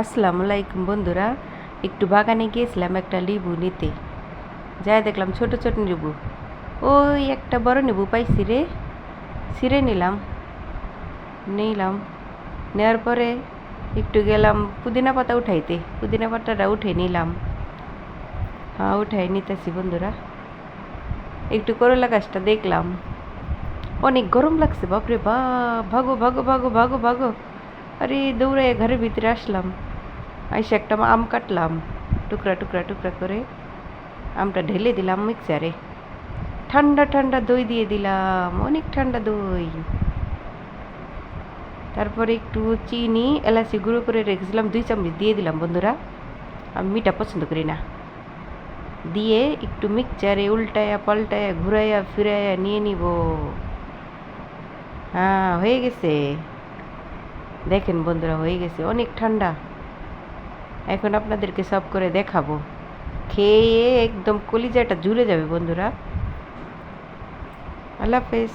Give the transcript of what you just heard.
আসসালামু আলাইকুম বন্ধুরা, একটু বাগানে গিয়েছিলাম একটা লেবু নিতে। যাই দেখলাম ছোট ছোট লেবু। ওই একটা বড় লেবু পাইছি রে, ছিঁড়ে নিলাম। নেওয়ার পরে একটু গেলাম পুদিনা পাতা উঠাইতে, পুদিনা পাতাটা উঠে নিলাম। হ্যাঁ, উঠাই নিতেছি বন্ধুরা। একটু করলা গাছটা দেখলাম, অনেক গরম লাগছে, বাপরে বাপ, ভাগো ভাগো ভাগো ভাগো ভাগো। আরে দৌড়ে ঘরের ভিতরে আসলাম, আইসে একটা আম কাটলাম, টুকরা টুকরা টুকরা করে আমটা ঢেলে দিলাম মিক্সারে। ঠান্ডা ঠান্ডা দই দিয়ে দিলাম, অনেক ঠান্ডা দই। তারপরে একটু চিনি এলাচি গুঁড়ো করে রেখেছিলাম 2 চামচ দিয়ে দিলাম বন্ধুরা। আমি মিঠা পছন্দ করি না। দিয়ে একটু মিক্সচারে উল্টায়া পাল্টায়া ঘুরাইয়া ফিরাইয়া নিয়ে নিব। হ্যাঁ, হয়ে গেছে। দেখেন বন্ধুরা, হয়ে গেছে, অনেক ঠান্ডা। এখন আপনাদেরকে সার্ভ করে দেখাবো। খেয়ে একদম কলিজাটা জুড়ে যাবে বন্ধুরা। আল্লাহ হাফেজ।